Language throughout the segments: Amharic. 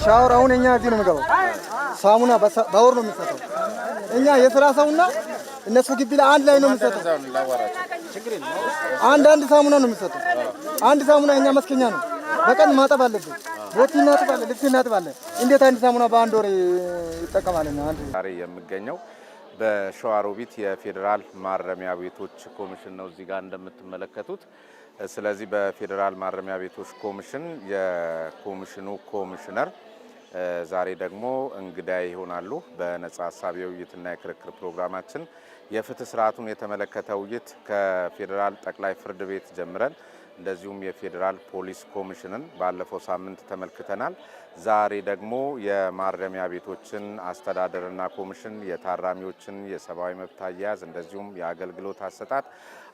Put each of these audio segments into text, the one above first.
ሻወር አሁን እኛ እዚህ ነው የምገባው። ሳሙና በወር ነው የሚሰጠው። እኛ የሥራ ሰውና እነሱ ግቢ ላይ አንድ ላይ ነው የሚሰጠው። አንድ ሳሙና ነው የሚሰጠው። አንድ ሳሙና እኛ መስከኛ ነው። በቀን ማጠብ አለብን። ቦቲ እናጥባለን፣ ልብስ እናጥባለን። እንዴት አንድ ሳሙና በአንድ ወር ይጠቀማል? ዛሬ የምገኘው በሸዋሮቢት የፌዴራል ማረሚያ ቤቶች ኮሚሽን ነው እዚህ ጋር እንደምትመለከቱት። ስለዚህ በፌዴራል ማረሚያ ቤቶች ኮሚሽን የኮሚሽኑ ኮሚሽነር ዛሬ ደግሞ እንግዳ ይሆናሉ። በነጻ ሀሳብ የውይይትና የክርክር ፕሮግራማችን የፍትህ ስርዓቱን የተመለከተ ውይይት ከፌዴራል ጠቅላይ ፍርድ ቤት ጀምረን እንደዚሁም የፌዴራል ፖሊስ ኮሚሽንን ባለፈው ሳምንት ተመልክተናል። ዛሬ ደግሞ የማረሚያ ቤቶችን አስተዳደርና ኮሚሽን የታራሚዎችን የሰብአዊ መብት አያያዝ እንደዚሁም የአገልግሎት አሰጣጥ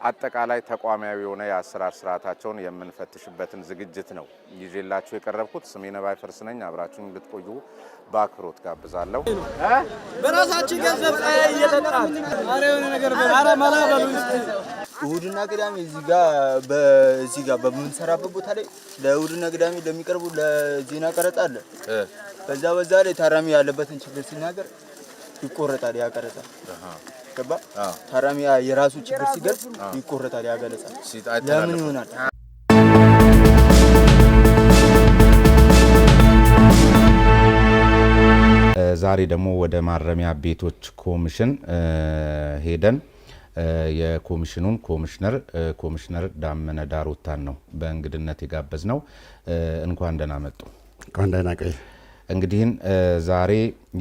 አጠቃላይ ተቋማዊ የሆነ የአሰራር ስርዓታቸውን የምንፈትሽበትን ዝግጅት ነው ይዤላችሁ የቀረብኩት። ስሜነ ባይፈርስ ነኝ። አብራችሁን እንድትቆዩ በአክብሮት ጋብዛለሁ። በራሳችን ገንዘብ እየተጣጣን አሬውን ነገር በአራማላ ባሉ እሁድና ቅዳሜ እዚህ ጋር በምንሰራበት ቦታ ላይ ለእሁድና ቅዳሜ ለሚቀርቡ ለዜና ቀረጻ አለ። በዛ ላይ ታራሚ ያለበትን ችግር ሲናገር ይቆረጣል፣ ያቀረጻል። ገባ? ታራሚ የራሱ ችግር ሲገልጽ ይቆረጣል፣ ያገለጻል። ለምን ይሆናል? ዛሬ ደግሞ ወደ ማረሚያ ቤቶች ኮሚሽን ሄደን የኮሚሽኑን ኮሚሽነር ዳመነ ዳሮታን ነው በእንግድነት የጋበዝ ነው። እንኳን ደህና መጡ። እንኳን ደህና ቆይ። እንግዲህ ዛሬ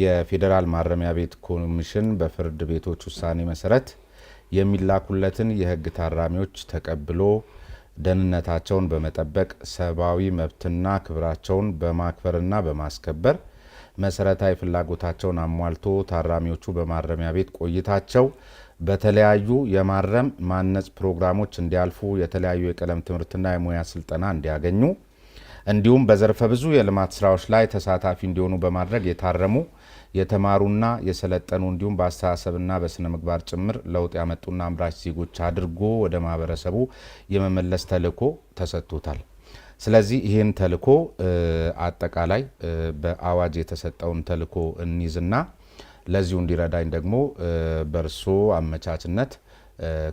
የፌዴራል ማረሚያ ቤት ኮሚሽን በፍርድ ቤቶች ውሳኔ መሰረት የሚላኩለትን የህግ ታራሚዎች ተቀብሎ ደህንነታቸውን በመጠበቅ ሰብአዊ መብትና ክብራቸውን በማክበርና በማስከበር መሰረታዊ ፍላጎታቸውን አሟልቶ ታራሚዎቹ በማረሚያ ቤት ቆይታቸው በተለያዩ የማረም ማነጽ ፕሮግራሞች እንዲያልፉ የተለያዩ የቀለም ትምህርትና የሙያ ስልጠና እንዲያገኙ እንዲሁም በዘርፈ ብዙ የልማት ስራዎች ላይ ተሳታፊ እንዲሆኑ በማድረግ የታረሙ የተማሩና የሰለጠኑ እንዲሁም በአስተሳሰብና በስነ ምግባር ጭምር ለውጥ ያመጡና አምራች ዜጎች አድርጎ ወደ ማህበረሰቡ የመመለስ ተልዕኮ ተሰጥቶታል። ስለዚህ ይህን ተልዕኮ አጠቃላይ በአዋጅ የተሰጠውን ተልዕኮ እንይዝና ለዚሁ እንዲረዳኝ ደግሞ በርሶ አመቻችነት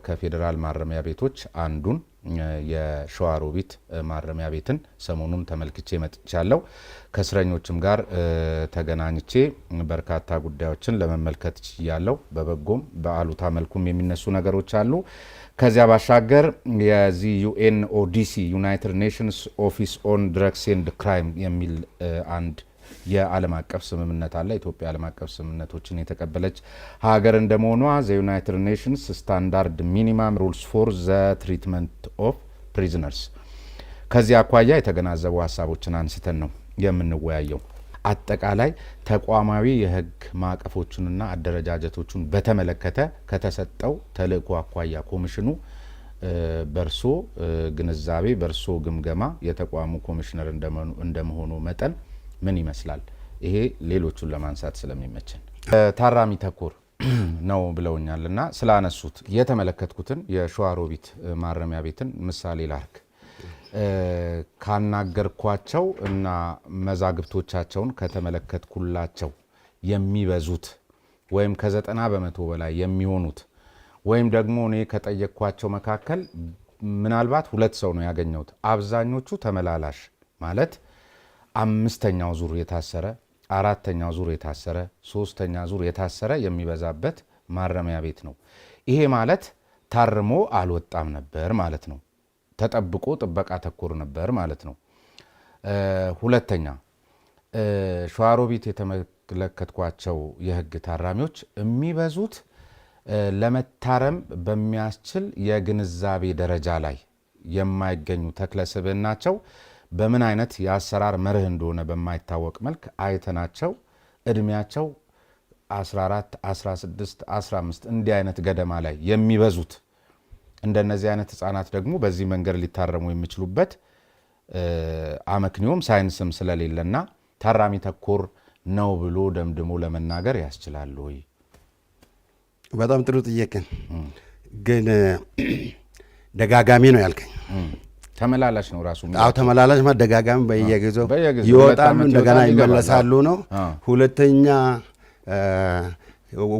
ከፌዴራል ማረሚያ ቤቶች አንዱን የሸዋሮቢት ማረሚያ ቤትን ሰሞኑን ተመልክቼ መጥቻለሁ። ከእስረኞችም ጋር ተገናኝቼ በርካታ ጉዳዮችን ለመመልከት ችያለሁ። በበጎም በአሉታ መልኩም የሚነሱ ነገሮች አሉ። ከዚያ ባሻገር የዚህ ዩኤንኦዲሲ ዩናይትድ ኔሽንስ ኦፊስ ኦን ድረግስ ኤንድ ክራይም የሚል አንድ የዓለም አቀፍ ስምምነት አለ። ኢትዮጵያ ዓለም አቀፍ ስምምነቶችን የተቀበለች ሀገር እንደመሆኗ ዘ ዩናይትድ ኔሽንስ ስታንዳርድ ሚኒማም ሩልስ ፎር ዘ ትሪትመንት ኦፍ ፕሪዝነርስ ከዚህ አኳያ የተገናዘቡ ሀሳቦችን አንስተን ነው የምንወያየው። አጠቃላይ ተቋማዊ የህግ ማዕቀፎቹንና አደረጃጀቶቹን በተመለከተ ከተሰጠው ተልዕኮ አኳያ ኮሚሽኑ በርሶ ግንዛቤ በርሶ ግምገማ የተቋሙ ኮሚሽነር እንደመሆኑ መጠን ምን ይመስላል? ይሄ ሌሎቹን ለማንሳት ስለሚመቸን ታራሚ ተኮር ነው ብለውኛልና ስላነሱት የተመለከትኩትን የሸዋሮቢት ማረሚያ ቤትን ምሳሌ ላርክ። ካናገርኳቸው እና መዛግብቶቻቸውን ከተመለከትኩላቸው የሚበዙት ወይም ከ90% በላይ የሚሆኑት ወይም ደግሞ እኔ ከጠየቅኳቸው መካከል ምናልባት 2 ሰው ነው ያገኘሁት። አብዛኞቹ ተመላላሽ ማለት 5ኛው ዙር የታሰረ 4ኛው ዙር የታሰረ 3ኛ ዙር የታሰረ የሚበዛበት ማረሚያ ቤት ነው። ይሄ ማለት ታርሞ አልወጣም ነበር ማለት ነው። ተጠብቆ ጥበቃ ተኮር ነበር ማለት ነው። ሁለተኛ ሸዋሮቢት የተመለከትኳቸው የህግ ታራሚዎች የሚበዙት ለመታረም በሚያስችል የግንዛቤ ደረጃ ላይ የማይገኙ ተክለስብዕናቸው በምን አይነት የአሰራር መርህ እንደሆነ በማይታወቅ መልክ አይተናቸው እድሜያቸው 14 16 15 እንዲህ አይነት ገደማ ላይ የሚበዙት እንደነዚህ አይነት ህፃናት ደግሞ በዚህ መንገድ ሊታረሙ የሚችሉበት አመክንዮም ሳይንስም ስለሌለና ታራሚ ተኮር ነው ብሎ ደምድሞ ለመናገር ያስችላል ወይ? በጣም ጥሩ ጥያቄ ግን ደጋጋሚ ነው ያልከኝ። ተመላላሽ ነው ራሱ። አዎ ተመላላሽ ማደጋጋሚ በየጊዜው ይወጣሉ እንደገና ይመለሳሉ ነው። ሁለተኛ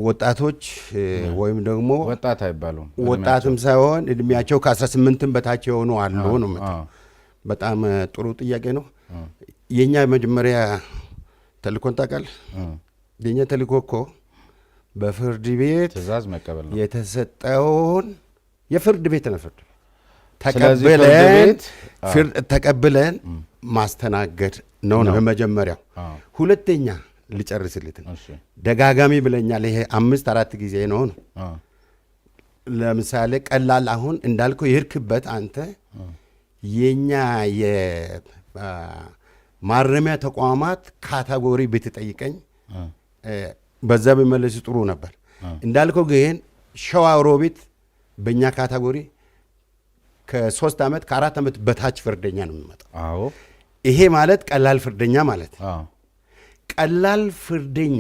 ወጣቶች ወይም ደግሞ ወጣት አይባሉም ወጣትም ሳይሆን እድሜያቸው ከ18 በታች የሆኑ አሉ ነው። በጣም ጥሩ ጥያቄ ነው። የኛ መጀመሪያ ተልእኮን ታውቃለህ? የኛ ተልእኮ እኮ በፍርድ ቤት ትእዛዝ መቀበል ነው የተሰጠውን የፍርድ ቤት ነው። ተቀብለን ማስተናገድ ነው በመጀመሪያው። ሁለተኛ ልጨርስልት ደጋጋሚ ብለኛል። ይሄ 5-4 ጊዜ ነው። ለምሳሌ ቀላል አሁን እንዳልከው ይርክበት አንተ የኛ የማረሚያ ተቋማት ካታጎሪ ብትጠይቀኝ በዛ ቢመለስ ጥሩ ነበር። እንዳልከው ግን ሸዋ ሮቢት በእኛ ካታጎሪ ከ3 ዓመት ከ4 ዓመት በታች ፍርደኛ ነው የሚመጣው። ይሄ ማለት ቀላል ፍርደኛ ማለት። ቀላል ፍርደኛ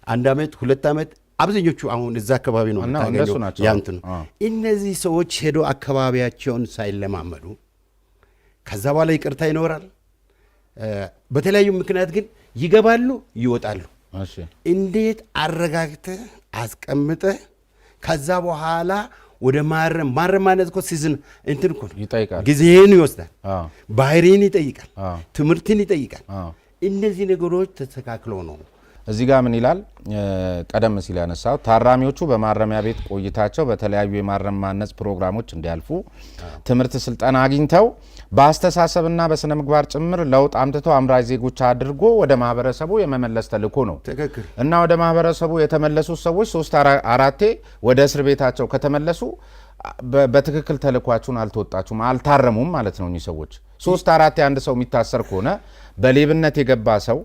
1 ዓመት 2 ዓመት አብዛኞቹ አሁን እዛ አካባቢ ነው ታገኘው ያንተ ነው። እነዚህ ሰዎች ሄዶ አካባቢያቸውን ሳይለማመዱ ከዛ በኋላ ይቅርታ ይኖራል። በተለያዩ ምክንያት ግን ይገባሉ፣ ይወጣሉ። እንዴት አረጋግተህ አስቀምጠህ ከዛ በኋላ ወደ ማረም ማለት እኮ ሲዝን እንትን እኮ ነው ይጠይቃል፣ ጊዜን ይወስዳል፣ ባህሪን ይጠይቃል፣ ትምህርትን ይጠይቃል። እነዚህ ነገሮች ተስተካክለው ነው። እዚህ ጋር ምን ይላል? ቀደም ሲል ያነሳው ታራሚዎቹ በማረሚያ ቤት ቆይታቸው በተለያዩ የማረም ማነጽ ፕሮግራሞች እንዲያልፉ ትምህርት ስልጠና አግኝተው በአስተሳሰብና በስነ ምግባር ጭምር ለውጥ አምጥተው አምራች ዜጎች አድርጎ ወደ ማህበረሰቡ የመመለስ ተልእኮ ነው እና ወደ ማህበረሰቡ የተመለሱ ሰዎች 3-4 ወደ እስር ቤታቸው ከተመለሱ በትክክል ተልእኳችሁን አልተወጣችሁም፣ አልታረሙም ማለት ነው። እኚህ ሰዎች 3-4 አንድ ሰው የሚታሰር ከሆነ በሌብነት የገባ ሰው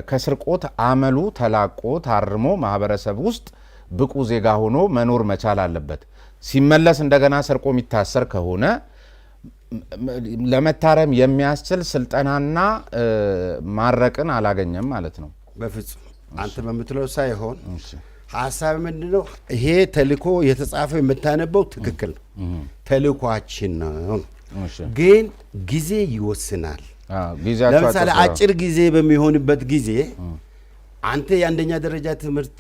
ከስርቆት አመሉ ተላቆ ታርሞ ማህበረሰብ ውስጥ ብቁ ዜጋ ሆኖ መኖር መቻል አለበት። ሲመለስ እንደገና ሰርቆ የሚታሰር ከሆነ ለመታረም የሚያስችል ስልጠናና ማረቅን አላገኘም ማለት ነው። በፍጹም አንተ በምትለው ሳይሆን ሐሳብ ምንድነው? ይሄ ተልእኮ የተጻፈው የምታነበው ትክክል ነው፣ ተልእኮአችን ነው። ግን ጊዜ ይወስናል። ለምሳሌ አጭር ጊዜ በሚሆንበት ጊዜ አንተ የአንደኛ ደረጃ ትምህርት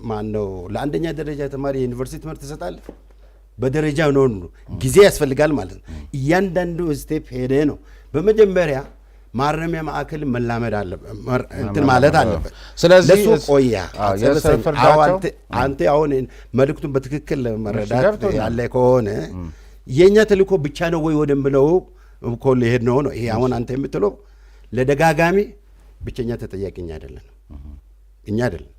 ማነው ለአንደኛ ደረጃ ተማሪ የዩኒቨርሲቲ ትምህርት ትሰጣለህ። በደረጃ ነው ጊዜ ያስፈልጋል ማለት ነው። እያንዳንዱ ስቴፕ ሄደ ነው። በመጀመሪያ ማረሚያ ማዕከል መላመድ አለበት እንትን ማለት አለበት። ስለዚህ ቆያ አንተ አሁን መልእክቱን በትክክል መረዳት ያለ ከሆነ የኛ ተልእኮ ብቻ ነው ወይ ወደምለው እኮ ሊሄድ ነው። ይሄ አሁን አንተ የምትለው ለደጋጋሚ ብቸኛ ተጠያቂኛ አይደለም፣ እኛ አይደለም።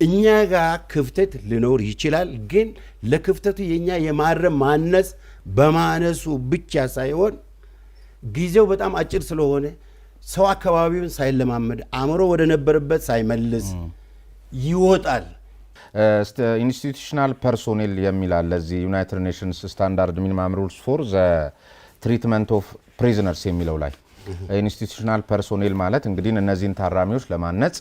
እኛ ጋር ክፍተት ሊኖር ይችላል። ግን ለክፍተቱ የኛ የማረም ማነጽ በማነሱ ብቻ ሳይሆን ጊዜው በጣም አጭር ስለሆነ ሰው አካባቢውን ሳይለማመድ አእምሮ ወደ ነበረበት ሳይመልስ ይወጣል። ኢንስቲቱሽናል ፐርሶኔል የሚል አለ እዚህ ዩናይትድ ኔሽንስ ስታንዳርድ ሚኒመም ሩልስ ፎር ዘ ትሪትመንት ኦፍ ፕሪዝነርስ የሚለው ላይ ኢንስቲቱሽናል ፐርሶኔል ማለት እንግዲህ እነዚህን ታራሚዎች ለማነጽ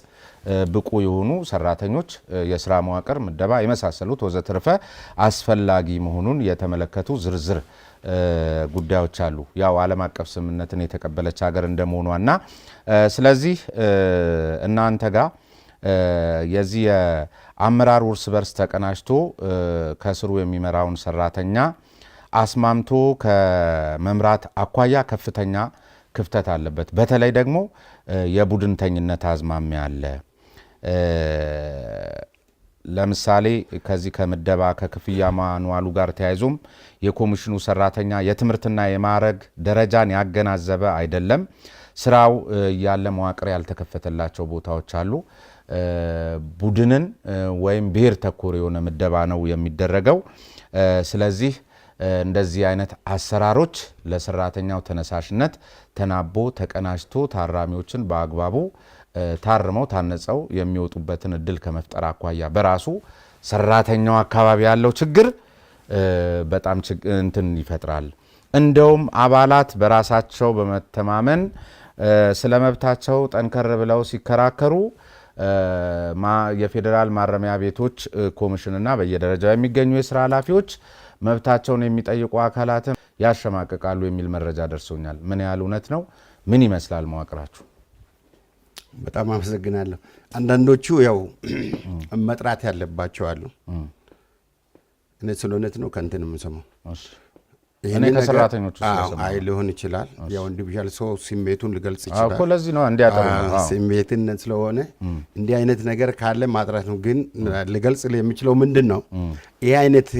ብቁ የሆኑ ሰራተኞች፣ የስራ መዋቅር ምደባ የመሳሰሉት ወዘተርፈ አስፈላጊ መሆኑን የተመለከቱ ዝርዝር ጉዳዮች አሉ። ያው ዓለም አቀፍ ስምምነትን የተቀበለች ሀገር እንደመሆኗና ስለዚህ እናንተ ጋር የዚህ የአመራር እርስ በርስ ተቀናጅቶ ከስሩ የሚመራውን ሰራተኛ አስማምቶ ከመምራት አኳያ ከፍተኛ ክፍተት አለበት። በተለይ ደግሞ የቡድንተኝነት አዝማሚያ አለ። ለምሳሌ ከዚህ ከምደባ ከክፍያ ማንዋሉ ጋር ተያይዞም የኮሚሽኑ ሰራተኛ የትምህርትና የማዕረግ ደረጃን ያገናዘበ አይደለም። ስራው ያለ መዋቅር ያልተከፈተላቸው ቦታዎች አሉ። ቡድንን ወይም ብሔር ተኮር የሆነ ምደባ ነው የሚደረገው። ስለዚህ እንደዚህ አይነት አሰራሮች ለሰራተኛው ተነሳሽነት ተናቦ ተቀናጅቶ ታራሚዎችን በአግባቡ ታርመው ታነጸው የሚወጡበትን እድል ከመፍጠር አኳያ በራሱ ሰራተኛው አካባቢ ያለው ችግር በጣም እንትን ይፈጥራል። እንደውም አባላት በራሳቸው በመተማመን ስለመብታቸው ጠንከር ብለው ሲከራከሩ የፌዴራል ማረሚያ ቤቶች ኮሚሽንና በየደረጃው የሚገኙ የስራ ኃላፊዎች መብታቸውን የሚጠይቁ አካላትን ያሸማቅቃሉ የሚል መረጃ ደርሶኛል። ምን ያህል እውነት ነው? ምን ይመስላል መዋቅራችሁ? በጣም አመሰግናለሁ። አንዳንዶቹ ያው መጥራት ያለባቸው አሉ። እኔ ስለእውነት ነው ከእንትን የምሰማው። እኔ ከሰራተኞቹ አይ ሊሆን ይችላል። ያው ኢንዲቪዥዋል ሰው ስሜቱን ሊገልጽ ይችላል እኮ ለዚህ ነው እንዲያጠሩ ነው ስሜትን ስለሆነ እንዲህ አይነት ነገር ካለ ማጥራት ነው። ግን ሊገልጽ የሚችለው ምንድን ነው? ይህ አይነት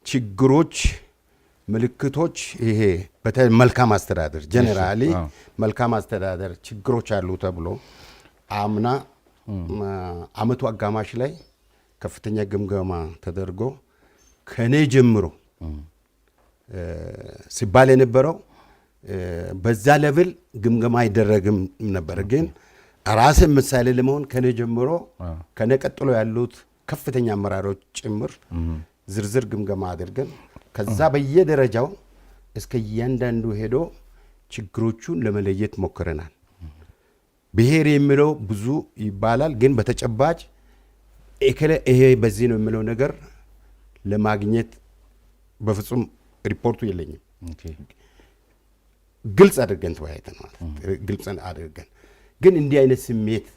ችግሮች ምልክቶች ይሄ በተለይ መልካም አስተዳደር ጀነራሊ መልካም አስተዳደር ችግሮች አሉ ተብሎ አምና አመቱ አጋማሽ ላይ ከፍተኛ ግምገማ ተደርጎ ከኔ ጀምሮ ሲባል የነበረው በዛ ሌቭል ግምገማ አይደረግም ነበር። ግን ራሴ ምሳሌ ለመሆን ከኔ ጀምሮ ከኔ ቀጥሎ ያሉት ከፍተኛ አመራሮች ጭምር ዝርዝር ግምገማ አድርገን ከዛ በየደረጃው እስከ እያንዳንዱ ሄዶ ችግሮቹን ለመለየት ሞክረናል። ብሔር የሚለው ብዙ ይባላል፣ ግን በተጨባጭ ይሄ በዚህ ነው የሚለው ነገር ለማግኘት በፍጹም ሪፖርቱ የለኝም። ግልጽ አድርገን ተወያይተናል። ግልጽ አድርገን ግን እንዲህ አይነት ስሜት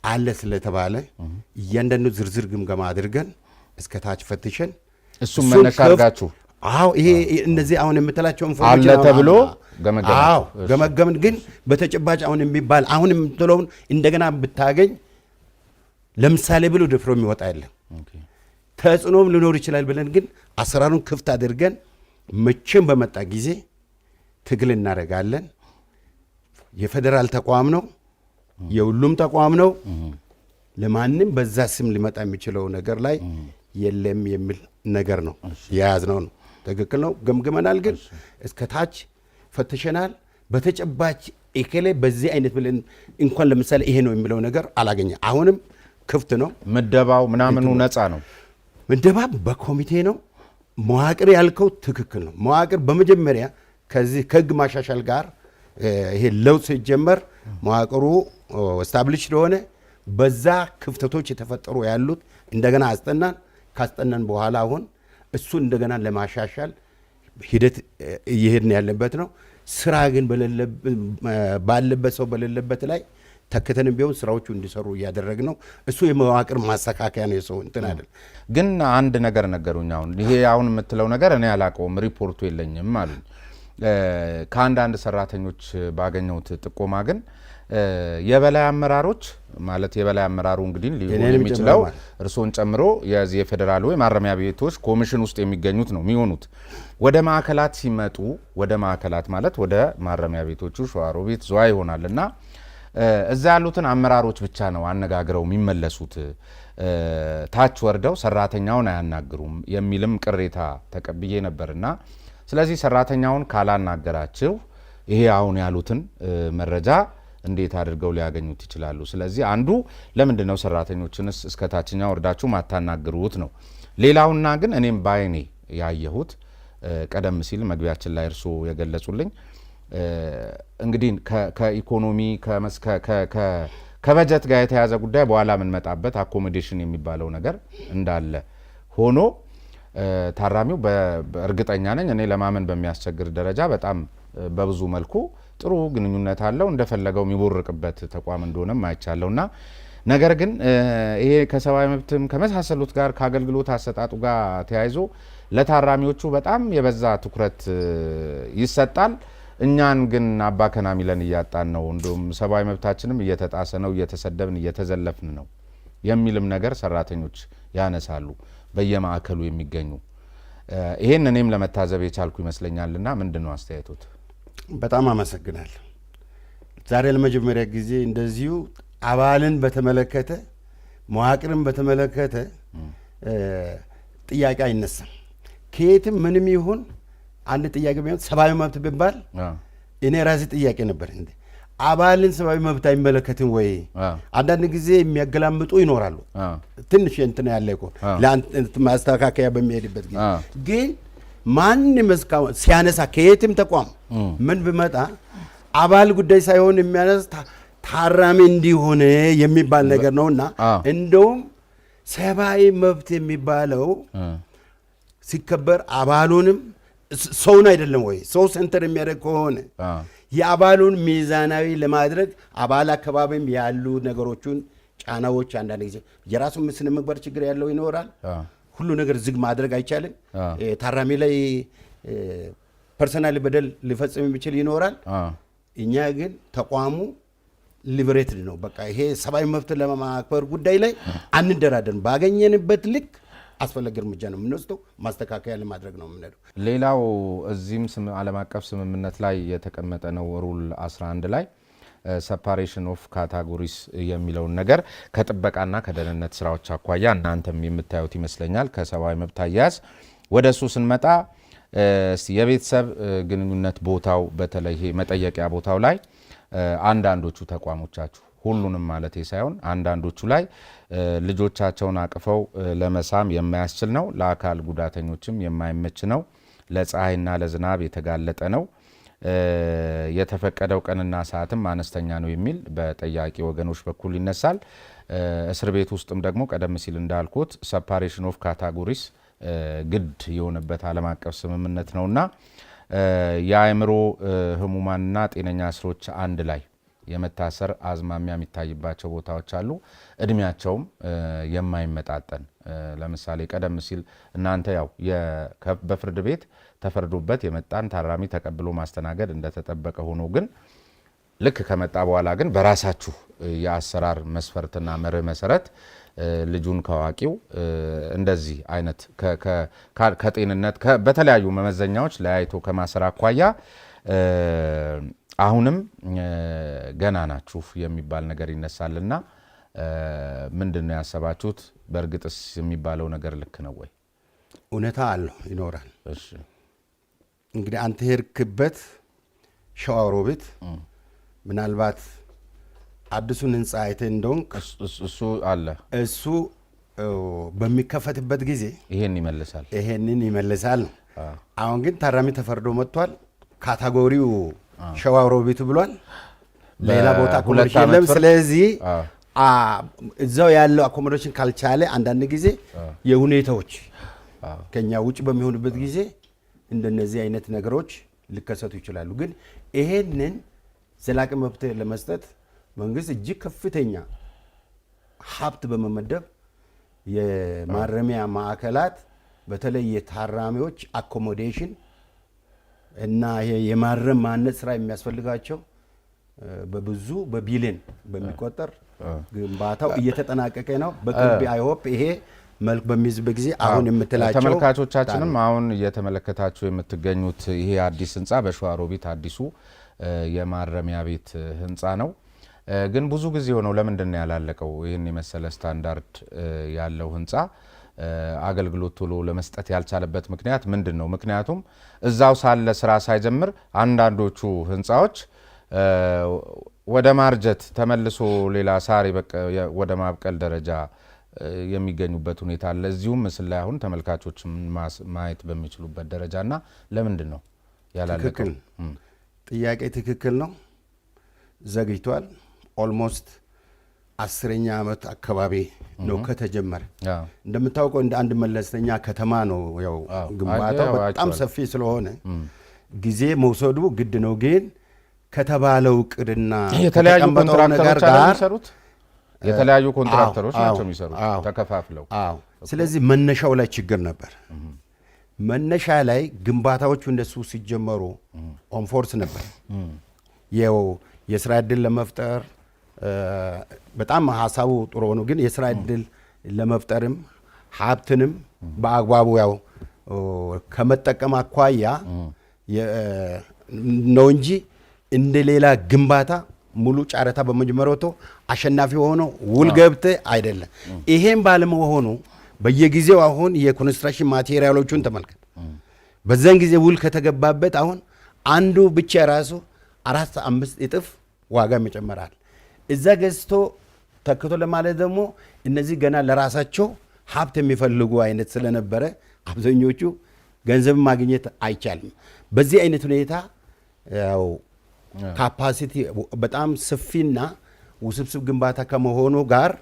አለ ስለተባለ እያንዳንዱ ዝርዝር ግምገማ አድርገን እስከ ታች ፈትሸን እሱም መነሻ አድርጋችሁ ይሄ እነዚህ አሁን የምትላቸው አለ ተብሎ ገመገምን። ግን በተጨባጭ አሁን የሚባል አሁን የምትለውን እንደገና ብታገኝ ለምሳሌ ብሎ ደፍሮ የሚወጣ የለም። ተጽዕኖም ሊኖር ይችላል ብለን ግን አሰራሩን ክፍት አድርገን መቼም በመጣ ጊዜ ትግል እናደርጋለን። የፌዴራል ተቋም ነው፣ የሁሉም ተቋም ነው። ለማንም በዛ ስም ሊመጣ የሚችለው ነገር ላይ የለም የሚል ነገር ነው የያዝነው ነው። ትክክል ነው። ገምግመናል፣ ግን እስከ ታች ፈትሸናል። በተጨባጭ ኤከሌ በዚህ አይነት ብለን እንኳን ለምሳሌ ይሄ ነው የሚለው ነገር አላገኘ። አሁንም ክፍት ነው። ምደባው ምናምኑ ነፃ ነው። ምደባ በኮሚቴ ነው። መዋቅር ያልከው ትክክል ነው። መዋቅር በመጀመሪያ ከዚህ ከህግ ማሻሻል ጋር ይሄ ለውጥ ሲጀመር መዋቅሩ ስታብሊሽ ስለሆነ በዛ ክፍተቶች የተፈጠሩ ያሉት እንደገና አስጠናን። ካስጠናን በኋላ አሁን እሱ እንደገና ለማሻሻል ሂደት እየሄድን ያለበት ነው። ስራ ግን ባለበት ሰው በሌለበት ላይ ተከተንም ቢሆን ስራዎቹ እንዲሰሩ እያደረግ ነው። እሱ የመዋቅር ማስተካከያ ነው፣ የሰው እንትን አይደል። ግን አንድ ነገር ነገሩኝ። አሁን ይሄ አሁን የምትለው ነገር እኔ አላውቀውም፣ ሪፖርቱ የለኝም አሉኝ። ከአንዳንድ ሰራተኞች ባገኘሁት ጥቆማ ግን የበላይ አመራሮች ማለት የበላይ አመራሩ እንግዲህ ሊሆን የሚችለው እርሶን ጨምሮ የፌዴራል ወይ ማረሚያ ቤቶች ኮሚሽን ውስጥ የሚገኙት ነው የሚሆኑት። ወደ ማዕከላት ሲመጡ ወደ ማዕከላት ማለት ወደ ማረሚያ ቤቶቹ ሸዋሮቢት፣ ዝዋይ ይሆናልና እዛ ያሉትን አመራሮች ብቻ ነው አነጋግረው የሚመለሱት። ታች ወርደው ሰራተኛውን አያናግሩም የሚልም ቅሬታ ተቀብዬ ነበርና ስለዚህ ሰራተኛውን ካላናገራችሁ ይሄ አሁን ያሉትን መረጃ እንዴት አድርገው ሊያገኙት ይችላሉ? ስለዚህ አንዱ ለምንድን ነው ሰራተኞችንስ እስከ ታችኛው ወርዳችሁ ማታናግሩት ነው። ሌላውና ግን እኔም ባይኔ ያየሁት ቀደም ሲል መግቢያችን ላይ እርሶ የገለጹልኝ እንግዲህ ከኢኮኖሚ ከበጀት ጋር የተያዘ ጉዳይ በኋላ የምንመጣበት አኮሞዴሽን የሚባለው ነገር እንዳለ ሆኖ ታራሚው በእርግጠኛ ነኝ እኔ ለማመን በሚያስቸግር ደረጃ በጣም በብዙ መልኩ ጥሩ ግንኙነት አለው፣ እንደፈለገው የሚቦርቅበት ተቋም እንደሆነም አይቻለውና ነገር ግን ይሄ ከሰብአዊ መብትም ከመሳሰሉት ጋር ከአገልግሎት አሰጣጡ ጋር ተያይዞ ለታራሚዎቹ በጣም የበዛ ትኩረት ይሰጣል። እኛን ግን አባከና ሚለን እያጣን ነው፣ እንደውም ሰብአዊ መብታችንም እየተጣሰ ነው፣ እየተሰደብን እየተዘለፍን ነው የሚልም ነገር ሰራተኞች ያነሳሉ በየማዕከሉ የሚገኙ። ይሄን እኔም ለመታዘብ የቻልኩ ይመስለኛልና ምንድነው አስተያየቶት? በጣም አመሰግናለሁ። ዛሬ ለመጀመሪያ ጊዜ እንደዚሁ አባልን በተመለከተ መዋቅርን በተመለከተ ጥያቄ አይነሳም። ከየትም ምንም ይሁን አንድ ጥያቄ ቢሆን ሰብአዊ መብት ቢባል እኔ ራሴ ጥያቄ ነበር እንዴ አባልን ሰብአዊ መብት አይመለከትም ወይ? አንዳንድ ጊዜ የሚያገላምጡ ይኖራሉ። ትንሽ እንትን ያለ እኮ ለአንተ ማስተካከያ በሚሄድበት ጊዜ ግን ማንም ሲያነሳ ከየትም ተቋም ምን ቢመጣ አባል ጉዳይ ሳይሆን የሚያነሳ ታራሚ እንዲሆነ የሚባል ነገር ነውና እንደውም ሰብአዊ መብት የሚባለው ሲከበር አባሉንም ሰውን አይደለም ወይ ሰው ሴንተር የሚያደርግ ከሆነ የአባሉን ሚዛናዊ ለማድረግ አባል አካባቢም ያሉ ነገሮችን ጫናዎች አንዳንድ ጊዜ የራሱ ስነ ምግባር ችግር ያለው ይኖራል። ሁሉ ነገር ዝግ ማድረግ አይቻልም። ታራሚ ላይ ፐርሰናል በደል ሊፈጽም የሚችል ይኖራል። እኛ ግን ተቋሙ ሊበሬትድ ነው። በቃ ይሄ ሰብአዊ መብት ለማክበር ጉዳይ ላይ አንደራደርም። ባገኘንበት ልክ አስፈላጊ እርምጃ ነው የምንወስደው። ማስተካከያ ለማድረግ ነው የምንሄደው። ሌላው እዚህም ዓለም አቀፍ ስምምነት ላይ የተቀመጠ ነው ሩል 11 ላይ ሰፓሬሽን ኦፍ ካታጎሪስ የሚለውን ነገር ከጥበቃና ከደህንነት ስራዎች አኳያ እናንተም የምታዩት ይመስለኛል። ከሰብአዊ መብት አያያዝ ወደ እሱ ስንመጣ የቤተሰብ ግንኙነት ቦታው በተለይ ይሄ መጠየቂያ ቦታው ላይ አንዳንዶቹ ተቋሞቻችሁ ሁሉንም ማለት ሳይሆን አንዳንዶቹ ላይ ልጆቻቸውን አቅፈው ለመሳም የማያስችል ነው፣ ለአካል ጉዳተኞችም የማይመች ነው፣ ለፀሐይና ለዝናብ የተጋለጠ ነው፣ የተፈቀደው ቀንና ሰዓትም አነስተኛ ነው የሚል በጠያቂ ወገኖች በኩል ይነሳል። እስር ቤት ውስጥም ደግሞ ቀደም ሲል እንዳልኩት ሰፓሬሽን ኦፍ ካታጎሪስ ግድ የሆነበት ዓለም አቀፍ ስምምነት ነውና የአእምሮ ህሙማንና ጤነኛ እስሮች አንድ ላይ የመታሰር አዝማሚያ የሚታይባቸው ቦታዎች አሉ። እድሜያቸውም የማይመጣጠን ለምሳሌ ቀደም ሲል እናንተ ያው በፍርድ ቤት ተፈርዶበት የመጣን ታራሚ ተቀብሎ ማስተናገድ እንደተጠበቀ ሆኖ ግን ልክ ከመጣ በኋላ ግን በራሳችሁ የአሰራር መስፈርትና መርህ መሰረት ልጁን ከዋቂው እንደዚህ አይነት ከጤንነት በተለያዩ መመዘኛዎች ለያይቶ ከማሰር አኳያ አሁንም ገና ናችሁ የሚባል ነገር ይነሳልና ምንድነው ያሰባችሁት? በእርግጥስ የሚባለው ነገር ልክ ነው ወይ? እውነታ አለው ይኖራል። እሺ እንግዲህ አንተ ሄድክበት ሸዋሮቢት ምናልባት አዲሱን ህንጻ አይተህ እንደሆን እሱ አለ እሱ በሚከፈትበት ጊዜ ይሄንን ይመልሳል ነው። አሁን ግን ታራሚ ተፈርዶ መጥቷል። ካታጎሪው ሸዋሮቢት ብሏል። ሌላ ቦታ አኮሞዴሽን የለም። ስለዚህ እዛው ያለው አኮሞዴሽን ካልቻለ አንዳንድ ጊዜ የሁኔታዎች ከኛ ውጭ በሚሆንበት ጊዜ እንደነዚህ አይነት ነገሮች ሊከሰቱ ይችላሉ። ግን ይሄንን ዘላቂ መብት ለመስጠት መንግስት እጅግ ከፍተኛ ሀብት በመመደብ የማረሚያ ማዕከላት በተለይ የታራሚዎች አኮሞዴሽን እና የማረም ማነጽ ስራ የሚያስፈልጋቸው በብዙ በቢሊዮን በሚቆጠር ግንባታው እየተጠናቀቀ ነው። በቅርብ አይሆፕ ይሄ መልክ በሚይዝበት ጊዜ አሁን የምትላቸው ተመልካቾቻችንም አሁን እየተመለከታችሁ የምትገኙት ይሄ አዲስ ህንጻ በሸዋሮቢት አዲሱ የማረሚያ ቤት ህንጻ ነው። ግን ብዙ ጊዜ ሆነው ለምንድን ነው ያላለቀው? ይህን የመሰለ ስታንዳርድ ያለው ህንጻ አገልግሎት ቶሎ ለመስጠት ያልቻለበት ምክንያት ምንድን ነው? ምክንያቱም እዛው ሳለ ስራ ሳይጀምር አንዳንዶቹ ህንጻዎች ወደ ማርጀት ተመልሶ ሌላ ሳር ወደ ማብቀል ደረጃ የሚገኙበት ሁኔታ አለ። እዚሁም ምስል ላይ አሁን ተመልካቾች ማየት በሚችሉበት ደረጃና ለምንድን ነው ያላለቀው? ጥያቄ ትክክል ነው። ዘግይቷል። ኦልሞስት 10ኛ ዓመት አካባቢ ነው ከተጀመረ። እንደምታውቀው እንደ አንድ መለስተኛ ከተማ ነው ያው ግንባታው በጣም ሰፊ ስለሆነ ጊዜ መውሰዱ ግድ ነው። ግን ከተባለው ቅድና የተለያዩ ኮንትራክተሮች የሚሰሩት የተለያዩ ኮንትራክተሮች ናቸው የሚሰሩት ተከፋፍለው። ስለዚህ መነሻው ላይ ችግር ነበር። መነሻ ላይ ግንባታዎቹ እንደሱ ሲጀመሩ ኦንፎርስ ነበር የስራ ዕድል ለመፍጠር በጣም ሀሳቡ ጥሩ ሆኖ ግን የስራ ዕድል ለመፍጠርም ሀብትንም በአግባቡ ያው ከመጠቀም አኳያ ነው እንጂ እንደ ሌላ ግንባታ ሙሉ ጨረታ በመጀመሪያው አሸናፊ ሆኖ ውል ገብተ አይደለም። ይሄን ባለመሆኑ በየጊዜው አሁን የኮንስትራክሽን ማቴሪያሎቹን ተመልከት። በዛን ጊዜ ውል ከተገባበት አሁን አንዱ ብቻ ራሱ 4-5 እጥፍ ዋጋ ይጨምራል። እዛ ገዝቶ ተክቶ ለማለት ደግሞ እነዚህ ገና ለራሳቸው ሀብት የሚፈልጉ አይነት ስለነበረ አብዛኞቹ ገንዘብ ማግኘት አይቻልም። በዚህ አይነት ሁኔታ ያው ካፓሲቲ በጣም ሰፊና ውስብስብ ግንባታ ከመሆኑ ጋር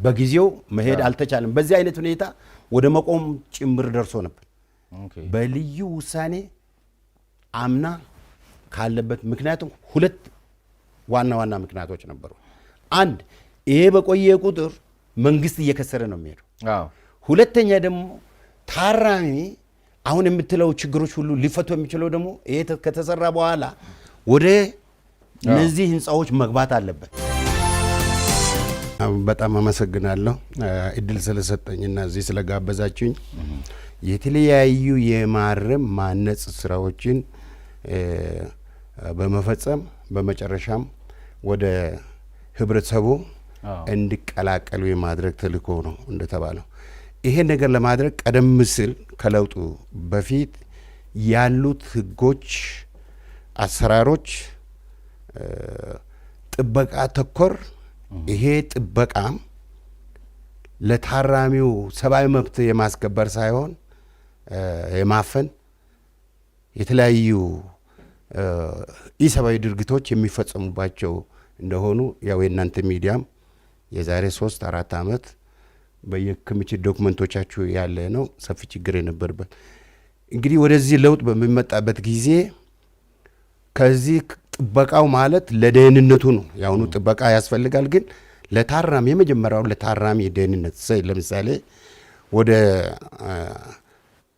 በጊዜው መሄድ አልተቻለም። በዚህ አይነት ሁኔታ ወደ መቆም ጭምር ደርሶ ነበር። በልዩ ውሳኔ አምና ካለበት ምክንያቱም ሁለት ዋና ዋና ምክንያቶች ነበሩ። አንድ ይሄ በቆየ ቁጥር መንግስት እየከሰረ ነው የሚሄደው። ሁለተኛ ደግሞ ታራሚ አሁን የምትለው ችግሮች ሁሉ ሊፈቱ የሚችለው ደግሞ ይሄ ከተሰራ በኋላ ወደ እነዚህ ህንፃዎች መግባት አለበት። በጣም አመሰግናለሁ እድል ስለሰጠኝና እዚህ ስለጋበዛችሁኝ። የተለያዩ የማረም ማነጽ ስራዎችን በመፈጸም በመጨረሻም ወደ ህብረተሰቡ እንዲቀላቀሉ የማድረግ ተልእኮ ነው እንደተባለው። ይሄን ነገር ለማድረግ ቀደም ሲል ከለውጡ በፊት ያሉት ህጎች፣ አሰራሮች ጥበቃ ተኮር ይሄ ጥበቃም ለታራሚው ሰብአዊ መብት የማስከበር ሳይሆን የማፈን የተለያዩ ኢሰብአዊ ድርጊቶች የሚፈጸሙባቸው እንደሆኑ ያው የእናንተ ሚዲያም የዛሬ 3-4 ዓመት በየክምችት ዶክመንቶቻችሁ ያለ ነው ሰፊ ችግር የነበረበት። እንግዲህ ወደዚህ ለውጥ በሚመጣበት ጊዜ ከዚህ ጥበቃው ማለት ለደህንነቱ ነው። ያሁኑ ጥበቃ ያስፈልጋል፣ ግን ለታራሚ የመጀመሪያው ለታራሚ ደህንነት ለምሳሌ ወደ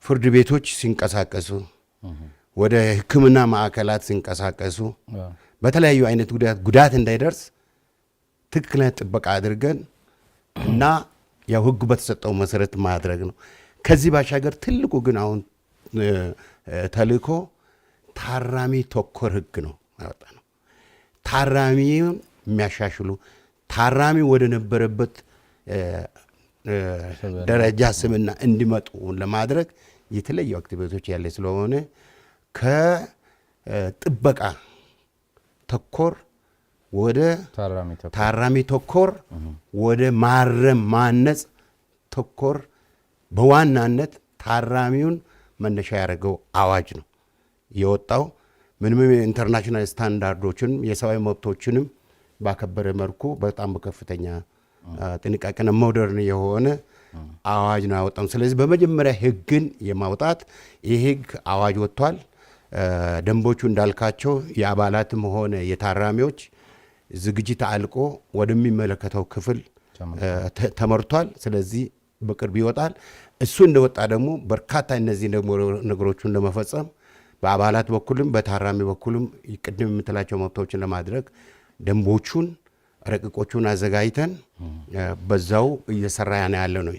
ፍርድ ቤቶች ሲንቀሳቀሱ፣ ወደ ሕክምና ማዕከላት ሲንቀሳቀሱ በተለያዩ አይነት ጉዳት እንዳይደርስ ትክክለኛ ጥበቃ አድርገን እና ያው ህጉ በተሰጠው መሰረት ማድረግ ነው። ከዚህ ባሻገር ትልቁ ግን አሁን ተልእኮ ታራሚ ተኮር ህግ ነው ያወጣ ነው። ታራሚውን የሚያሻሽሉ ታራሚ ወደ ነበረበት ደረጃ ስምና እንዲመጡ ለማድረግ የተለያዩ አክቲቪቲዎች ያለ ስለሆነ ከጥበቃ ተኮር ወደ ታራሚ ተኮር ወደ ማረም ማነጽ ተኮር በዋናነት ታራሚውን መነሻ ያደረገው አዋጅ ነው የወጣው። ምንም ኢንተርናሽናል ስታንዳርዶችንም የሰብአዊ መብቶችንም ባከበረ መልኩ በጣም በከፍተኛ ጥንቃቄና ሞደርን የሆነ አዋጅ ነው ያወጣው። ስለዚህ በመጀመሪያ ህግን የማውጣት ይህ ህግ አዋጅ ወጥቷል። ደንቦቹ እንዳልካቸው የአባላትም ሆነ የታራሚዎች ዝግጅት አልቆ ወደሚመለከተው ክፍል ተመርቷል። ስለዚህ በቅርብ ይወጣል። እሱ እንደወጣ ደግሞ በርካታ እነዚህ ነገሮችን ለመፈጸም በአባላት በኩልም በታራሚ በኩልም ቅድም የምትላቸው መብቶችን ለማድረግ ደንቦቹን ረቂቆቹን አዘጋጅተን በዛው እየሰራ ያለ ነው።